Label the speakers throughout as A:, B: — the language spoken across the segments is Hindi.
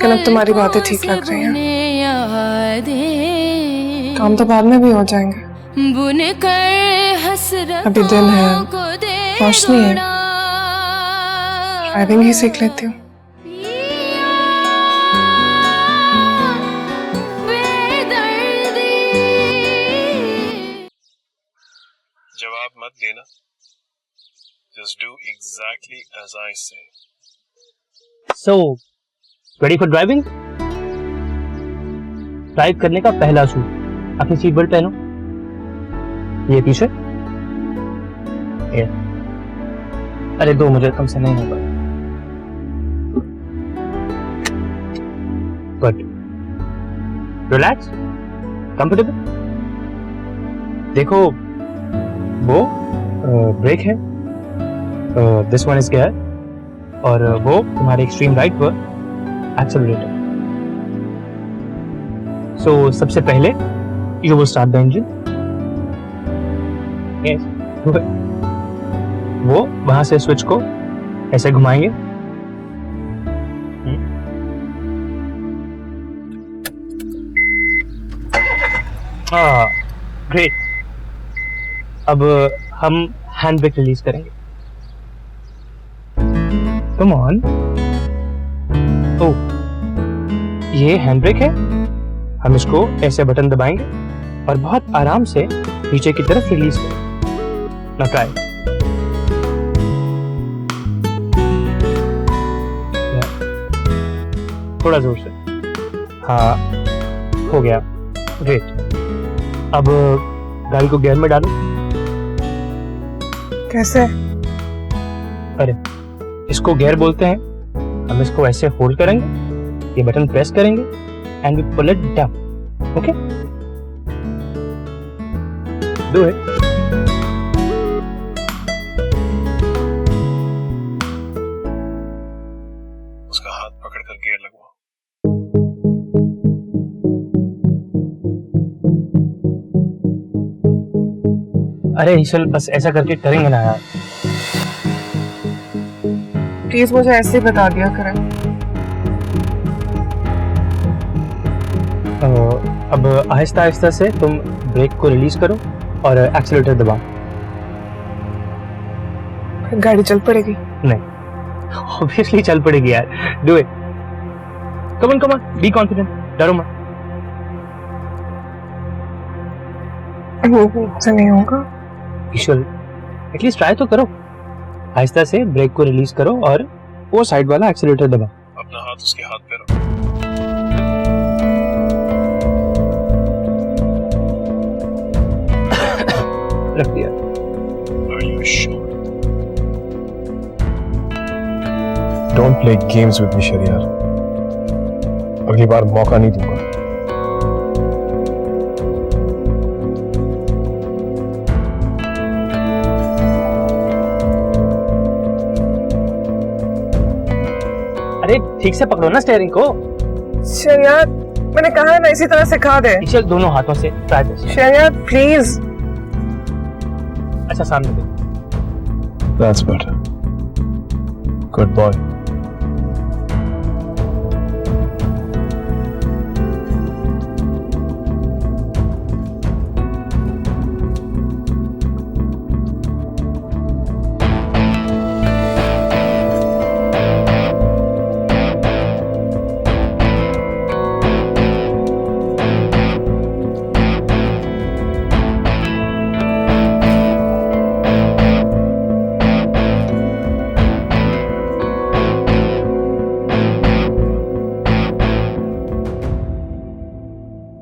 A: लेकिन अब तुम्हारी बातें ठीक लग रही हैं। काम तो बाद में भी हो जाएंगे। अभी दिन है, रोशनी है, ड्राइविंग ही सीख लेती हूँ।
B: जवाब मत देना, just do exactly as I say.
C: So, ready for driving? Drive करने का पहला सूट, अपनी सीट बेल्ट पहनो। ये पीछे। ये। अरे दो, मुझे कम से नहीं होगा। गुड। Relax, comfortable. देखो, वो ब्रेक है, दिस वन इज गियर, और वो तुम्हारे एक्सट्रीम राइट पर एक्सेलरेटर। सो सबसे पहले you will start the engine. Yes, वो वहां से स्विच को ऐसे घुमाएंगे। हाँ, ग्रेट। अब हम हैंड ब्रेक रिलीज करेंगे। Come on. ओह, ये हैंड ब्रेक है। हम इसको ऐसे बटन दबाएंगे और बहुत आराम से नीचे की तरफ रिलीज करेंगे। ना ट्राई। थोड़ा जोर से। हाँ, हो गया। ग्रेट। अब गाड़ी को गियर में डालो।
A: कैसे?
C: अरे, इसको गियर बोलते हैं। हम इसको ऐसे होल्ड करेंगे, ये बटन प्रेस करेंगे and we pull it down. Okay, do it.
B: उसका हाथ पकड़कर गियर लगवाओ।
C: अरे ईशल, बस ऐसा करके करेंगे ना यार।
A: प्लीज मुझे ऐसे ही बता दिया करें।
C: अब आहिस्ता आहिस्ता से तुम ब्रेक को रिलीज करो और एक्सीलरेटर दबाओ।
A: गाड़ी चल पड़ेगी?
C: नहीं, ऑब्वियसली चल पड़ेगी यार। Do it. Come on, be confident, डरो मत।
A: मुझसे नहीं होगा।
C: ईशल, एटलीस्ट ट्राई तो करो। आहिस्ता से ब्रेक को रिलीज करो और वो साइड वाला एक्सीलरेटर दबाओ।
B: अपना हाथ उसके हाथ पे रखो।
C: रख दिया।
B: Are you sure?
D: Don't play games with me, Shahriar. अगली बार मौका नहीं दूंगा।
C: अरे ठीक से पकड़ो ना स्टीयरिंग को।
A: शरियार, मैंने कहा है ना इसी तरह सिखा दे।
C: ईशल, दोनों हाथों से ट्राई कर।
A: शरियार प्लीज।
C: अच्छा, सामने देख।
D: That's better. Good boy.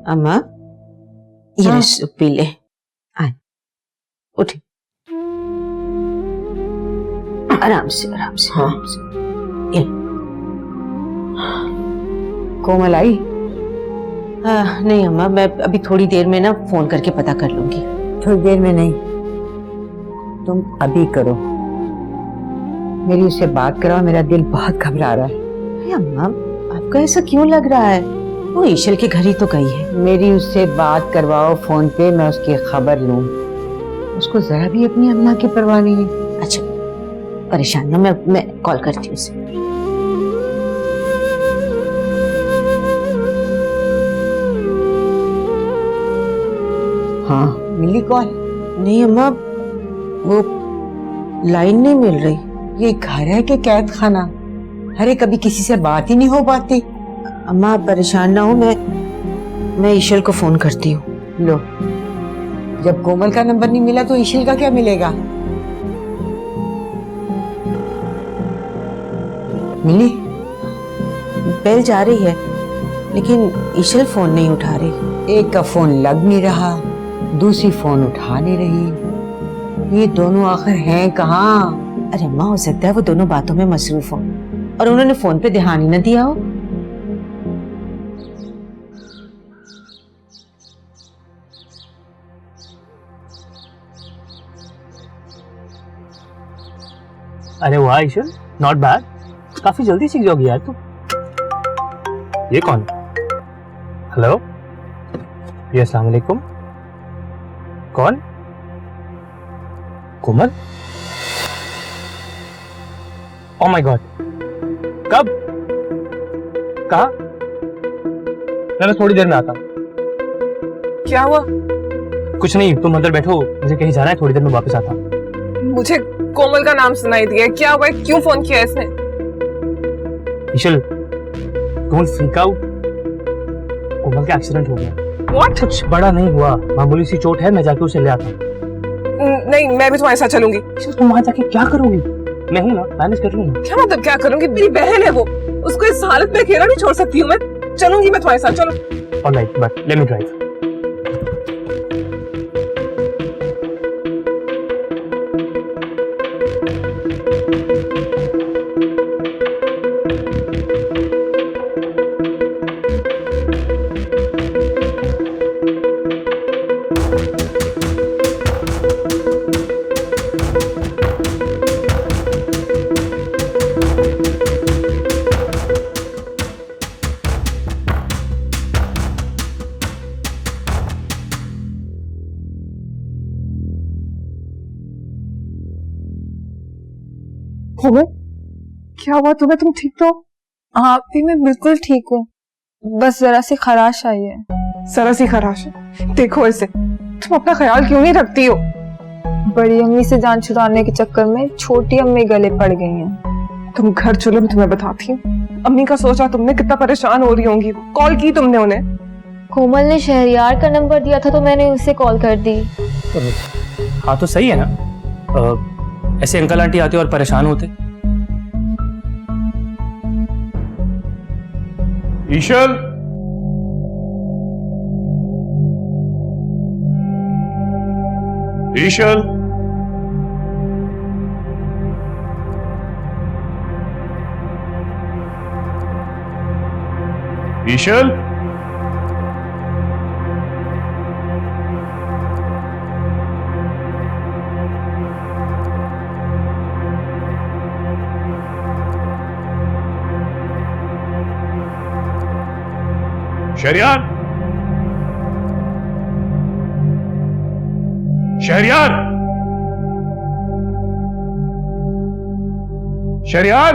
E: अम्मा, ये सूप पी ले। आए, उठे। आराम से, आराम से, आराम से। ये
F: कोमल आई?
E: नहीं अम्मा, मैं अभी थोड़ी देर में ना फोन करके पता कर लूंगी।
F: थोड़ी देर में नहीं, तुम अभी करो। मेरी उससे बात कराओ, मेरा दिल बहुत घबरा रहा है।
E: अरे अम्मा, आपका ऐसा क्यों लग रहा है? वो ईशल के घर ही तो गई है।
F: मेरी उससे बात करवाओ फोन पे, मैं उसकी खबर लूं। उसको जरा भी अपनी अम्मा की परवाह नहीं है।
E: अच्छा, परेशान ना, मैं कॉल करती हूँ उसे।
F: हाँ मिली कॉल?
E: नहीं अम्मा, वो लाइन नहीं मिल रही।
F: ये घर है कि कैद खाना? अरे कभी किसी से बात ही नहीं हो पाती।
E: अम्मा आप परेशान ना हो, मैं ईशल को फोन करती हूँ।
F: लो, जब कोमल का नंबर नहीं मिला तो ईशल का क्या मिलेगा? मिली?
E: बेल जा रही है लेकिन ईशल फोन नहीं उठा रही।
F: एक का फोन लग नहीं रहा, दूसरी फोन उठा नहीं रही। ये दोनों आखिर हैं कहाँ?
E: अरे अम्मा, हो सकता है वो दोनों बातों में मसरूफ हो और उन्होंने फोन पे ध्यान ही न दिया हो।
C: अरे वाह ईशल, नॉट बैड, काफी जल्दी सीख जाओगी यार तुम। ये कौन? हेलो, जी अस्सलाम वालेकुम। कौन? कोमल? ओह माय गॉड, कब? कहाँ? मैं थोड़ी देर में आता हूँ।
A: क्या हुआ?
C: कुछ नहीं, तुम अंदर बैठो, मुझे कहीं जाना है, थोड़ी देर में वापस आता हूँ।
A: मुझे कोमल का नाम सुनाई दिया। क्या हुआ? क्यों फोन किया इसने?
C: ईशल, डोंट फ्रीक आउट, कोमल का एक्सीडेंट हो गया।
A: What?
C: कुछ बड़ा नहीं हुआ, मामूली सी चोट है, मैं जाके उसे ले आता हूँ।
A: नहीं, मैं भी तुम्हारे साथ चलूंगी।
C: तुम वहां जाके क्या करोगी? मैं हूं ना, मैनेज कर लूंगा।
A: क्या मतलब क्या करूंगी? मेरी बहन है वो, उसको इस हालत में अकेला नहीं छोड़ सकती हूँ मैं। चलूंगी मैं तुम्हारे साथ, चलो।
C: Alright, but let me drive.
A: Komal, क्या हुआ तुम्हें? तुम ठीक तो?
G: हाँ भी मैं बिल्कुल ठीक हूँ, बस जरा सी खराश आई है।
A: जरा सी खराश है? देखो इसे, तुम अपना ख्याल क्यों नहीं रखती हो?
G: बड़ी अम्मी से जान छुड़ाने के चक्कर में छोटी अम्मी गले पड़ गई हैं।
A: तुम घर चलो, मैं तुम्हें बताती हूँ। अम्मी का सोचा तुमने, कितना परेशान हो रही होंगी। कॉल की तुमने उन्हें?
G: कोमल ने शहरियार का नंबर दिया था तो मैंने उसे कॉल कर दी।
C: हाँ तो सही है ना, ऐसे अंकल आंटी आते और परेशान होते।
D: ईशल, ईशल, ईशल, शहरियार, शहरियार, शहरियार,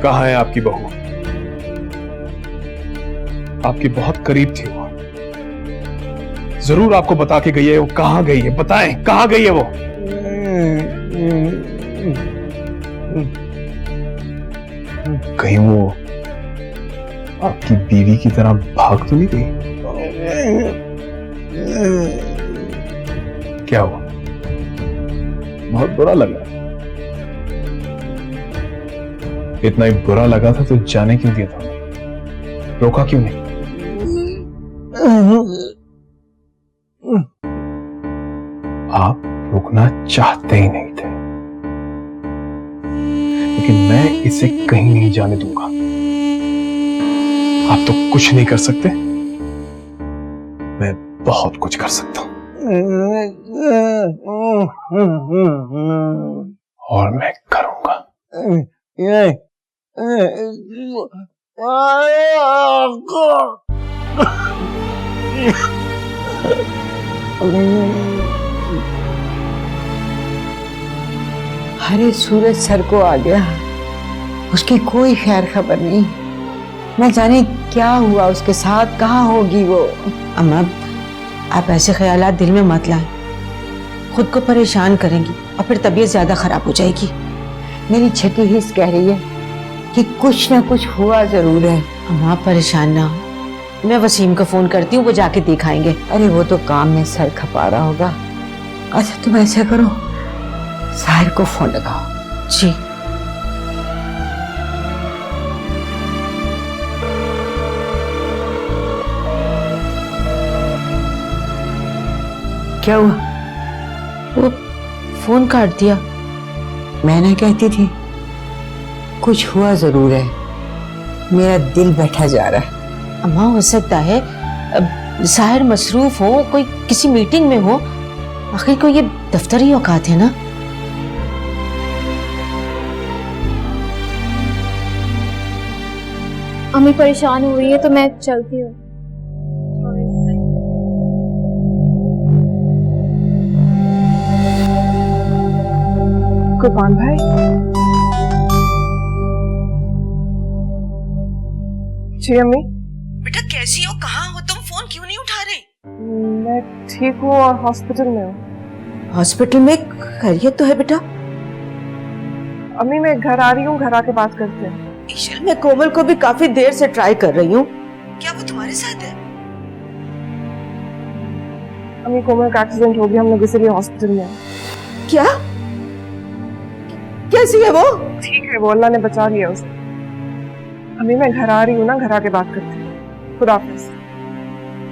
D: कहाँ है आपकी बहू? आपके बहुत करीब थी वो, जरूर आपको बता के गई है। वो कहाँ गई है? बताएं, कहाँ गई है वो? कहीं वो आपकी बीवी की तरह भाग तो नहीं गई? क्या हुआ? बहुत बुरा लगा? इतना ही बुरा लगा था तो जाने क्यों दिया था? रोका क्यों नहीं? आप रुकना चाहते ही नहीं थे, लेकिन मैं इसे कहीं नहीं जाने दूंगा। आप तो कुछ नहीं कर सकते, मैं बहुत कुछ कर सकता हूं, और मैं करूंगा।
F: अरे सूरज सर को आ गया, उसकी कोई खैर खबर नहीं। न जाने क्या हुआ उसके साथ, कहाँ होगी वो।
E: अम्मा, आप ऐसे ख्यालात दिल में मत लाएं, खुद को परेशान करेंगी और फिर तबीयत ज्यादा खराब हो जाएगी।
F: मेरी छठी हिस्स कह रही है कि कुछ ना कुछ हुआ जरूर है।
E: अम्मा आप परेशान ना हो, मैं वसीम को फोन करती हूँ, वो जाके दिखाएंगे।
F: अरे वो तो काम में सर खपा रहा होगा। अच्छा तुम ऐसा करो, साहिर को फोन लगाओ।
E: जी।
F: क्या हुआ?
E: वो फोन काट दिया।
F: मैं ना कहती थी कुछ हुआ जरूर है, मेरा दिल बैठा जा रहा है।
E: अम्मा हो सकता है साहिर मसरूफ हो, कोई किसी मीटिंग में हो, आखिर को ये दफ्तरी औकात है ना।
H: अम्मी परेशान हो रही है तो मैं चलती हूँ।
A: कुर्बान भाई, जी अम्मी।
E: बेटा कैसी हो, कहाँ हो तुम, फोन क्यों नहीं उठा रहे?
A: मैं ठीक हूँ और हॉस्पिटल में हूँ।
E: हॉस्पिटल में? खैरियत तो है बेटा?
A: अम्मी मैं घर आ रही हूँ, घर आके बात करते हैं।
E: ईशल, मैं कोमल को भी काफी देर से ट्राई कर रही हूँ, क्या वो तुम्हारे साथ है?
A: अम्मी कोमल का एक्सीडेंट हो गया, हम लोग इसीलिए हॉस्पिटल में हैं।
E: क्या? कैसी है वो?
A: ठीक है, वो अल्लाह ने बचा लिया उसे। अम्मी मैं घर आ रही हूँ ना, घर आके बात करते हैं। खुदा हाफिज।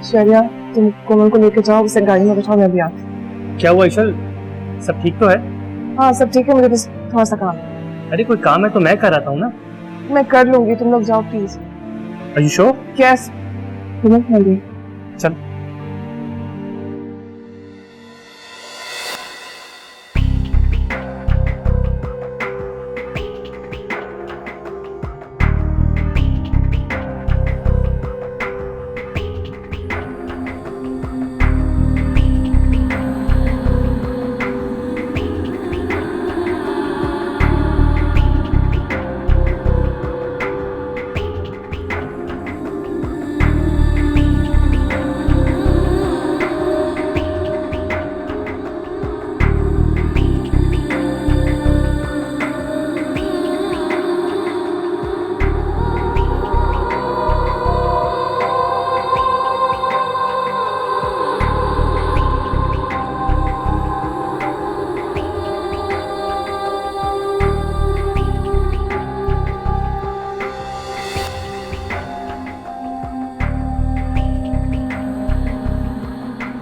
A: शरिया तुम कोमल को लेके जाओ, उसे गाड़ी में बैठाओ, मैं भी आती हूँ।
C: क्या हुआ ईशल, सब ठीक तो है?
A: हाँ सब ठीक है, मुझे बस थोड़ा सा काम है।
C: अरे कोई काम है तो मैं कराता हूँ ना।
A: मैं कर लूंगी, तुम लोग जाओ please.
C: Are you sure?
A: Yes, तुम्हें खोलिए।
C: चल।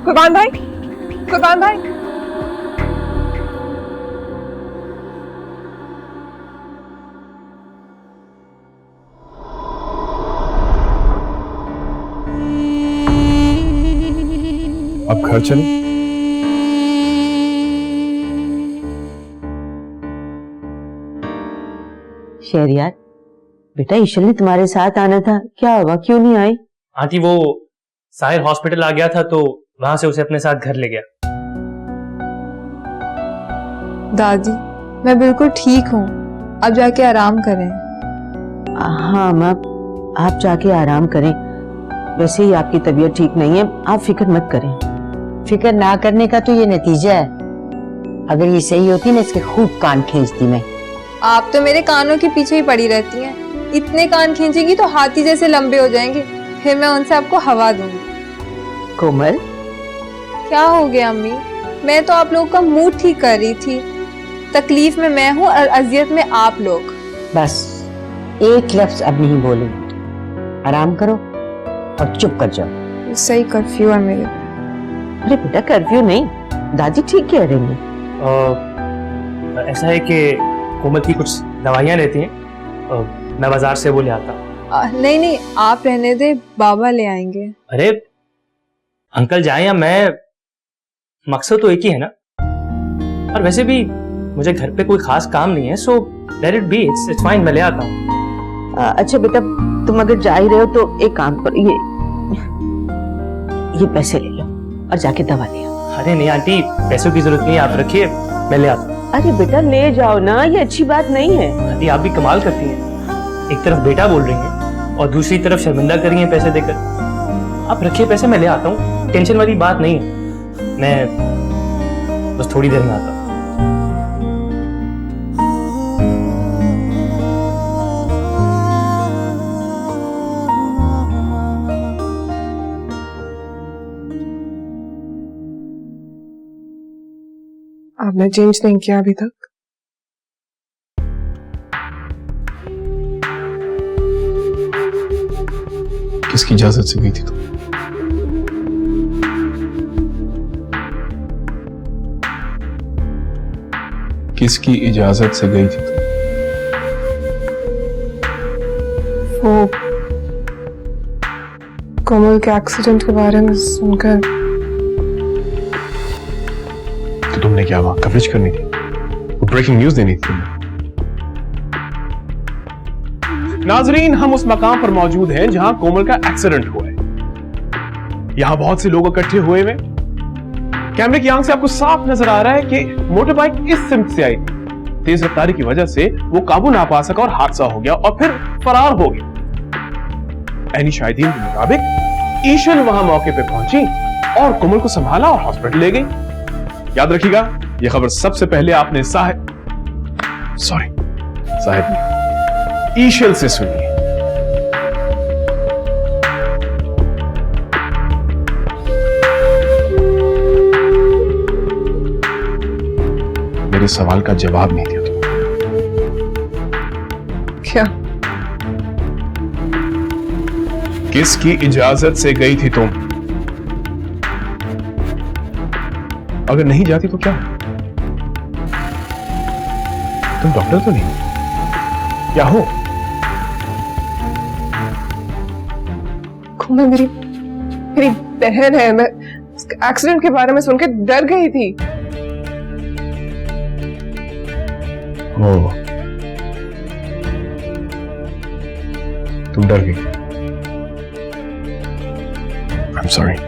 A: कुर्बान भाई, कुर्बान भाई।
D: अब घर चले।
E: शहरियार, बेटा ईशल ने तुम्हारे साथ आना था, क्या हुआ, क्यों नहीं आई?
C: आंटी वो साहिर हॉस्पिटल आ गया था तो वहां से उसे अपने साथ घर ले गया।
G: दादी मैं बिल्कुल ठीक हूँ, अब जाके आराम करें।
E: हाँ माँ, आप जाके आराम करें, वैसे ही आपकी तबीयत ठीक नहीं है, आप फिक्र मत करें।
F: फिक्र ना करने का तो ये नतीजा है। अगर ये सही होती ना, इसके खूब कान खींचती मैं।
G: आप तो मेरे कानों के पीछे ही पड़ी रहती हैं, इतने कान खींचेंगी तो हाथी जैसे लंबे हो जाएंगे, फिर मैं उनसे आपको हवा दूंगी।
E: कोमल,
G: क्या हो गया अम्मी, मैं तो आप लोगों का मूड ठीक कर रही थी। तकलीफ में मैं हूँ और अजियत में आप लोग।
F: बस एक लफ्ज अब नहीं बोलूंगी, आराम करो और चुप कर जाओ।
G: सही कर्फ्यू है मेरे।
E: अरे बेटा कर्फ्यू नहीं, दादी ठीक कह रही है।
C: ऐसा है कि कोमल की कुछ दवाइयाँ लेती हैं, मैं बाजार से वो ले आता।
G: नहीं नहीं आप रहने दे, बाबा ले आएंगे।
C: अरे अंकल जाए या मैं, मकसद तो एक ही है ना। और वैसे भी मुझे घर पे कोई खास काम नहीं है, so let it be, it's fine, मैं ले आता हूँ।
E: अच्छा बेटा, तुम अगर जा ही रहे हो तो एक काम करो, ये पैसे ले लो और जाके दवा ले आओ।
C: अरे नहीं आंटी, पैसों की जरूरत नहीं है, आप रखिए, मैं ले आता हूँ।
E: अरे बेटा ले जाओ ना, ये अच्छी बात नहीं है।
C: आंटी आप भी कमाल करती हैं। एक तरफ बेटा बोल रही हैं और दूसरी तरफ शर्मिंदा कर रही हैं पैसे देकर। आप रखिए पैसे, मैं ले आता हूँ, टेंशन वाली बात नहीं है। मैं बस थोड़ी देर में आता हूँ।
A: आपने चेंज नहीं किया अभी तक?
D: किसकी इजाजत से गई थी तुम? किसकी इजाजत से गई थी तुम?
A: वो कोमल के एक्सीडेंट के बारे में सुनकर।
D: तो तुमने क्या वहां कवरेज करनी थी? वो ब्रेकिंग न्यूज देनी थी तुम्हें? नाजरीन, हम उस मकाम पर मौजूद हैं जहां कोमल का एक्सीडेंट हुआ है। यहां बहुत से लोग इकट्ठे हुए हैं। कैमरे की आंख से आपको साफ नजर आ रहा है कि मोटर बाइक इस सिमत से आई थी। तेज रफ्तारी की वजह से वो काबू ना पा सका और हादसा हो गया और फिर फरार हो गया। ऐनी शाहिदीन के मुताबिक ईशल वहां मौके पे पहुंची और कोमल को संभाला और हॉस्पिटल ले गई। याद रखिएगा, यह खबर सबसे पहले आपने साहिब ईशल से सुनी है। मेरे सवाल का जवाब नहीं दिया तुम।
A: क्या?
D: किसकी इजाजत से गई थी तुम? अगर नहीं जाती तो क्या? तुम डॉक्टर तो नहीं, क्या हो?
A: कोमल मेरी बहन है। मैं एक्सीडेंट के बारे में सुन के डर गई थी।
D: ओह, तुम डर गई। I'm sorry.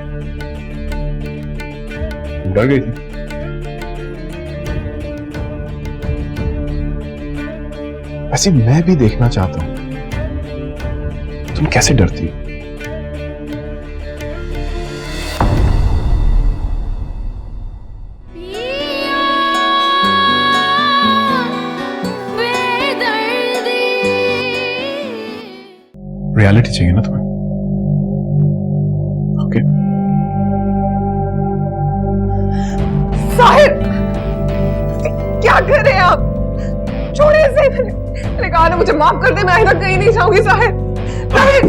D: तुम डर गई थी। वैसे मैं भी देखना चाहता हूं तुम कैसे डरती हो। रियलिटी चाहिए ना तुम्हें? ओके।
A: साहिर, क्या कर रहे हैं आप? छोड़िए इसे। मैंने कहा ना मुझे माफ कर दे, मैं आइंदा कहीं नहीं जाऊंगी। साहिर, साहिर।